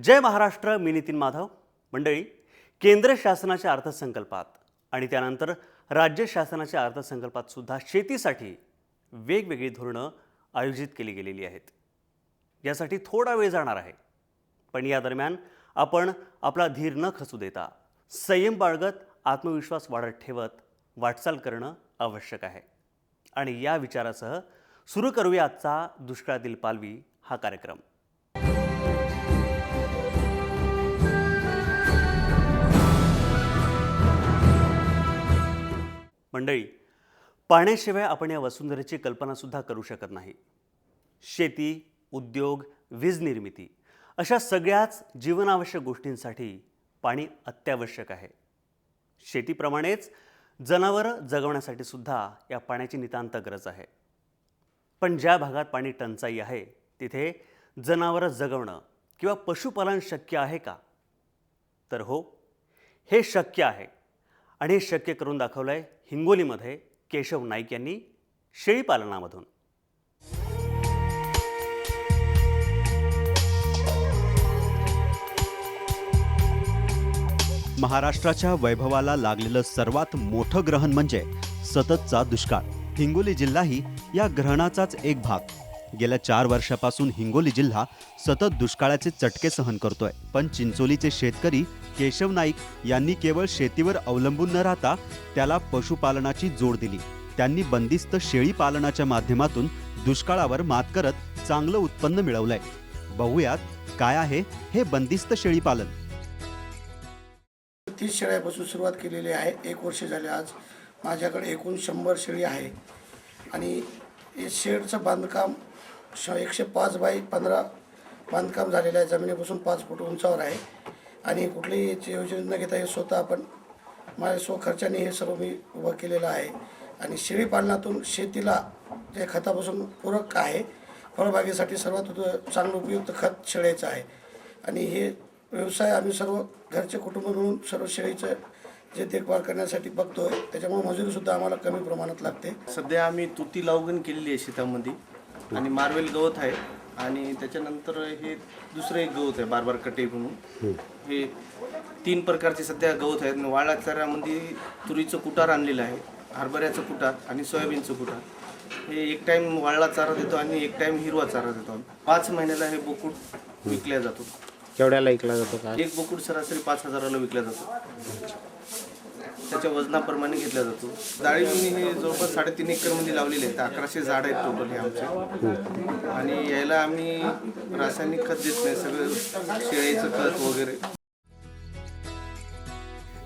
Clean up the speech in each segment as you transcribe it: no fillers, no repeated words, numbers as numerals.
जय महाराष्ट्र. मी नितीन माधव. मंडळी, केंद्र शासनाच्या अर्थसंकल्पात आणि त्यानंतर राज्य शासनाच्या अर्थसंकल्पात सुद्धा शेतीसाठी वेगवेगळी धोरणं आयोजित केली गेलेली आहेत. यासाठी थोडा वेळ जाणार आहे, पण या दरम्यान आपण आपला धीर न खचू देता संयम बाळगत आत्मविश्वास वाढत ठेवत वाटचाल करणं आवश्यक आहे. आणि या विचारासह सुरू करूया आजचा दुष्काळातील पालवी हा कार्यक्रम. मंडळी, पाण्याशिवाय आपण या वसुंधरेची कल्पनासुद्धा करू शकत नाही. शेती, उद्योग, वीज निर्मिती अशा सगळ्याच जीवनावश्यक गोष्टींसाठी पाणी अत्यावश्यक आहे. शेतीप्रमाणेच जनावरं जगवण्यासाठी सुद्धा या पाण्याची नितांत गरज आहे. पण ज्या भागात पाणी टंचाई आहे तिथे जनावरं जगवणं किंवा पशुपालन शक्य आहे का? तर हो, हे शक्य आहे. आणि हे शक्य करून दाखवलं आहे हिंगोलीमध्ये केशव नाईक यांनी शेळीपालनामधून. महाराष्ट्राच्या वैभवाला लागलेलं सर्वात मोठं ग्रहण म्हणजे सततचा दुष्काळ. हिंगोली जिल्हाही या ग्रहणाचाच एक भाग. गेल्या 4 वर्षापासून हिंगोली जिल्हा सतत दुष्काळाचे चटके सहन करतोय. पण चिंचोलीचे शेतकरी केशव नाईक यांनी केवळ शेतीवर अवलंबून न राहता त्याला पशुपालनाची जोड दिली. त्यांनी बंदिस्त शेळी पालनाच्या माध्यमातून दुष्काळावर मात करत चांगलं उत्पन्न मिळवलंय. बघूयात काय आहे हे बंदिस्त शेळी पालन. 30 शेळ्यापासून सुरुवात केलेली आहे. 1 वर्ष झाले आज. माझ्याकडे एकूण 100 शेळी आहे. आणि हे शेडचं बांधकाम 105 बाय 15 बांधकाम झालेलं आहे. जमिनीपासून 5 फूट उंचावर आहे. आणि कुठलीही याची योजना न घेता हे स्वतः आपण माझ्या स्वखर्चाने हे सर्व मी उभं केलेलं आहे. आणि शेळी पालनातून शेतीला जे खतापासून पूरक आहे, फळबागेसाठी सर्वात चांगलं उपयुक्त खत शेळ्याचं आहे. आणि हे व्यवसाय आम्ही सर्व घरचे कुटुंब मिळून सर्व शेळीचं जे देखभाल करण्यासाठी बघतोय. त्याच्यामुळे मजुरीसुद्धा आम्हाला कमी प्रमाणात लागते. सध्या आम्ही तुती लावगण केलेली आहे शेतामध्ये. आणि मार्वेल गवत आहे. आणि त्याच्यानंतर हे दुसरं एक गवत आहे बारबार कटे म्हणून. हे 3 प्रकारचे सध्या गवत आहेत. वाळा चाऱ्यामध्ये तुरीचं कुटार आणलेलं आहे, हरभऱ्याचं कुटार आणि सोयाबीनचं कुटार. हे एक टाईम वाळला चारा देतो आणि एक टाईम हिरवा चारा देतो. 5 महिन्याला हे बोकुड विकल्या जातो. केवढ्याला विकला जातो का? एक बोकुड सरासरी 5,000ला विकला जातो. त्याच्या वजनाप्रमाणे घेतला जातो. डाळी हे जवळपास 3.5 एकरमध्ये लावलेले आहेत. 1100 झाड आहेत टोटल हे आमचे. आणि यायला आम्ही रासायनिक खत देत नाही, सगळं शेळीचं खत वगैरे.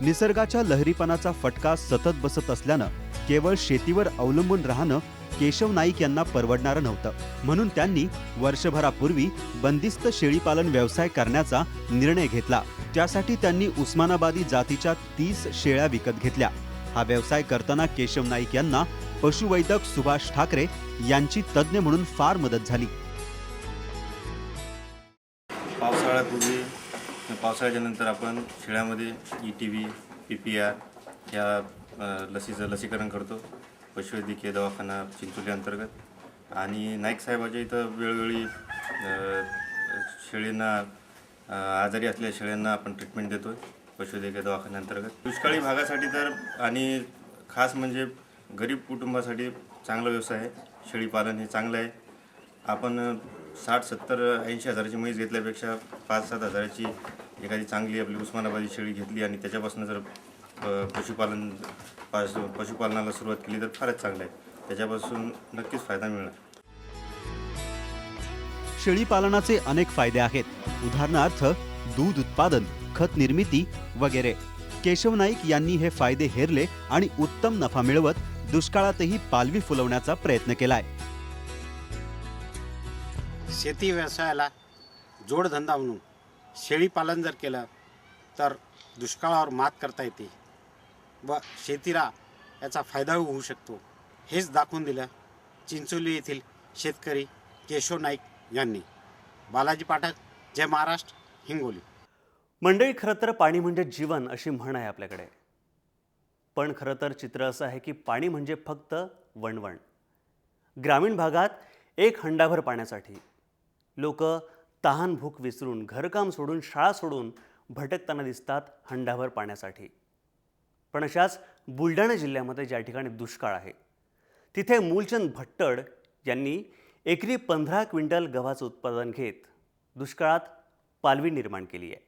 निसर्गाच्या लहरीपणाचा फटका सतत बसत असल्यानं केवळ शेतीवर अवलंबून राहणं केशव नाईक यांना परवडणारं नव्हतं. म्हणून त्यांनी वर्षभरापूर्वी बंदिस्त शेळीपालन व्यवसाय करण्याचा निर्णय घेतला. त्यासाठी त्यांनी उस्मानाबादी जातीच्या 30 शेळ्या विकत घेतल्या. हा व्यवसाय करताना केशव नाईक यांना पशुवैद्यक सुभाष ठाकरे यांची तज्ज्ञ म्हणून फार मदत झाली. पावसाळ्यापूर्वी पावसाळ्याच्या नंतर आपण शेळ्यामध्ये ETV, PPR या लसीचं लसीकरण करतो. पशुवैद्यकीय दवाखाना चिंचोली अंतर्गत. आणि नाईक साहेबाच्या इथं वेळोवेळी शेळींना आजारी असलेल्या शेळ्यांना आपण ट्रीटमेंट देतो पशुवैद्यकीय दवाखान्याअंतर्गत. दुष्काळी भागासाठी तर आणि खास म्हणजे गरीब कुटुंबासाठी चांगला व्यवसाय आहे. शेळीपालन हे चांगलं आहे. आपण 60, 70, 80 हजाराची म्हैस घेतल्यापेक्षा 5-7 हजाराची एखादी चांगली आपली उस्मानाबादी शेळी घेतली आणि त्याच्यापासून जर पशुपालनाला सुरुवात केली तर फारच चांगलं आहे. त्याच्यापासून नक्कीच फायदा मिळणार. शेळीपालनाचे अनेक फायदे आहेत. उदाहरणार्थ दूध उत्पादन, खत निर्मिती वगैरे. केशव नाईक यांनी हे फायदे हेरले आणि उत्तम नफा मिळवत दुष्काळातही पालवी फुलवण्याचा प्रयत्न केलाय. शेती व्यवसायाला जोडधंदा म्हणून शेळीपालन जर केलं तर दुष्काळावर मात करता येते व शेतीला याचा फायदा होऊ शकतो. हेच दाखवून दिलं चिंचोली येथील शेतकरी केशव नाईक यांनी. बालाजी पाठक, जय महाराष्ट्र, हिंगोली. मंडळी, खरं तर पाणी म्हणजे जीवन अशी म्हण आहे आपल्याकडे. पण खरं तर चित्र असं आहे की पाणी म्हणजे फक्त वणवण. ग्रामीण भागात एक हंडाभर पाण्यासाठी लोक तहान भूक विसरून घरकाम सोडून शाळा सोडून भटकताना दिसतात हंडाभर पाण्यासाठी. पण अशाच बुलढाणा जिल्ह्यामध्ये ज्या ठिकाणी दुष्काळ आहे तिथे मूलचंद भट्टड यांनी एकरी 15 क्विंटल गव्हाचं उत्पादन घेत दुष्काळात पालवी निर्माण केली आहे.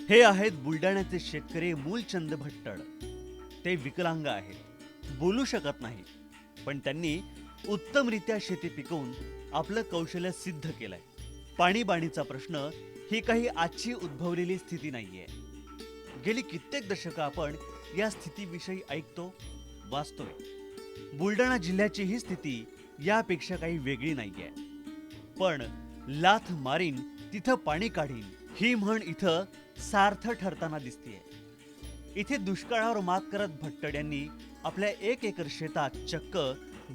हे आहेत बुलढाण्याचे शेतकरी मूलचंद भट्टड. ते विकलांग आहेत, बोलू शकत नाही, पण त्यांनी उत्तमरित्या शेती पिकवून आपलं कौशल्य सिद्ध केलंय. पाणीबाणीचा प्रश्न ही काही आजची उद्भवलेली स्थिती नाहीये. गेली कित्येक दशकं आपण या स्थितीविषयी ऐकतो, वाचतोय. बुलढाणा जिल्ह्याची ही स्थिती यापेक्षा काही वेगळी नाहीये. पण लाथ मारीन तिथं पाणी काढीन ही म्हण इथं सार्थ ठरताना दिसतेय. इथे दुष्काळावर मात करत भट्टड यांनी आपल्या 1 एकर शेतात चक्क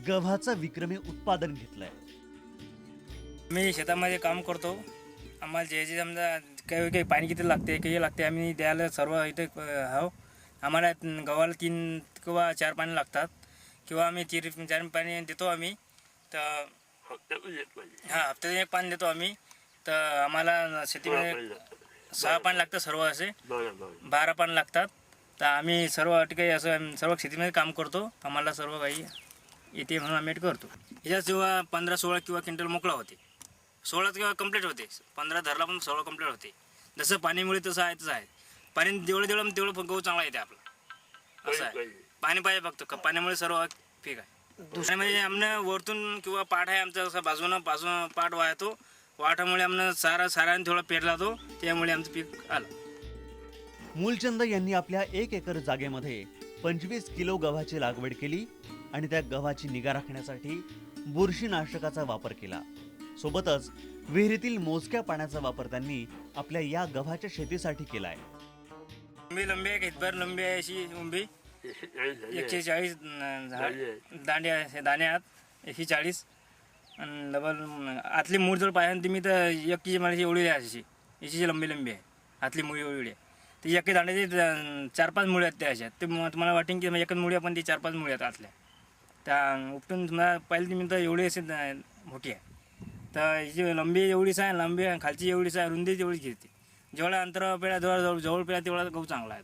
गव्हाचं विक्रमी उत्पादन घेतलंय. मी शेतामध्ये काम करतो. आम्हाला जे समजा काही पाणी किती लागते काही लागते आम्ही द्यायला सर्व इथे हो. आम्हाला गव्हाला 3 किंवा 4 पाणी लागतात किंवा आम्ही 4 पाणी देतो आम्ही. तर हप्त्यातून 1 पाणी देतो आम्ही. तर आम्हाला शेतीमध्ये 6 पाणी लागतं सर्व असे 12 पाणी लागतात. तर आम्ही सर्व काही असं सर्व शेतीमध्ये काम करतो. आम्हाला सर्व काही येते म्हणून आम्ही करतो. ह्याच्यात जेव्हा 15-16 किंवा क्विंटल मोकळा होते. 16 किंवा कंप्लीट होते. 15 धरला पण 16 कंप्लीट होते. जसं पाणी मिळेल तसं आहे तसं आहे. पाणी जेवढं तेवढं गहू चांगला येते आपला. असं आहे. पाणी पाहिजे फक्त. त्यामुळे सर्व पीक आहे. दुसरं म्हणजे आमनं वरतून किंवा पाठ आहे आमचा असं बाजून पाठ वाहतो. वाटामुळे आमनं साराने थोडा पेरला तो. त्यामुळे आमचं पीक आलं. मूलचंद यांनी आपल्या 1 एकर जागेमध्ये 25 किलो गव्हाची लागवड केली आणि त्या गव्हाची निगा राखण्यासाठी बुरशीनाशकाचा वापर केला. सोबतच विहिरीतील मोजक्या पाण्याचा वापर त्यांनी आपल्या या गव्हाच्या शेतीसाठी केलाय. उंबी लंबी आहे, हितभर लंबी आहे अशी उंबी. 140 दाणे आहात 140 आणि डबल आतली मूळ जर पाहिजे तुम्ही तर 1 किलो माझी एवढी आहे अशी. याची लंबी आहे आतली मुळी एवढी आहे. ती 1 दाण्याची 4-5 मुळी आहेत त्या अशा. ते तुम्हाला वाटेन की एकच मुळी पण ती 4-5 मुळी आहेत आतल्या. त्या उपटून तुम्हाला पाहिजे तुम्ही तर एवढी अशी मोठी आहे. तर हिची लंबी एवढीच आहे, लांबी खालची एवढीच आहे, रुंदी तेवढीच घेते. जेवढा अंतरावर पेळा जवळ पेळा तेवढा गहू चांगला आहे.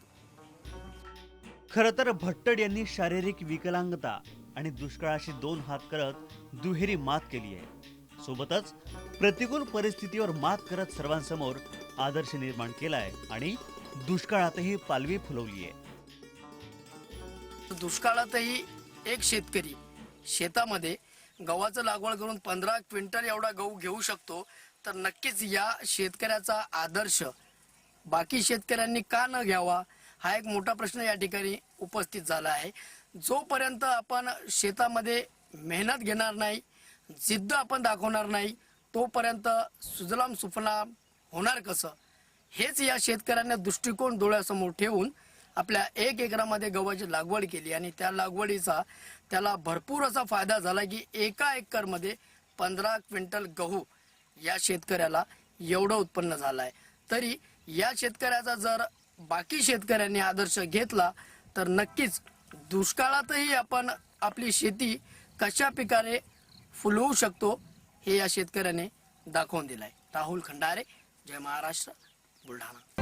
खरं तर भट्टड यांनी शारीरिक विकलांगता आणि दुष्काळाशी 2 हात करत दुहेरी मात केली आहे. सोबतच प्रतिकूल परिस्थितीवर मात करत सर्वांसमोर आदर्श निर्माण केलाय आणि दुष्काळातही पालवी फुलवली आहे. दुष्काळातही एक शेतकरी शेतामध्ये गव्हाचं लागवड करून 15 क्विंटल एवढा गहू घेऊ शकतो. तर नक्कीच या शेतकऱ्याचा आदर्श बाकी शेतकऱ्यांनी का न घ्यावा हा एक मोठा प्रश्न या ठिकाणी उपस्थित झाला आहे. जोपर्यंत आपण शेतामध्ये मेहनत घेणार नाही, जिद्द आपण दाखवणार नाही, तोपर्यंत सुजलाम सुफलाम होणार कसं, हेच या शेतकऱ्यांना दृष्टिकोन डोळ्यासमोर ठेवून आपल्या 1 एकरामध्ये गव्हाची लागवड केली आणि त्या लागवडीचा त्याला भरपूर असा फायदा झाला की 1 एकरमध्ये 15 क्विंटल गहू या शेतकऱ्याला एवढं उत्पन्न झालं आहे. तरी या शेतकऱ्याचा जर बाकी शेतकऱ्यांनी आदर्श घेतला तर नक्कीच दुष्काळातही आपण आपली शेती कशा प्रकारे फुलवू शकतो हे या शेतकऱ्याने दाखवून दिलंय. राहुल खंडारे, जय महाराष्ट्र, बुलढाणा.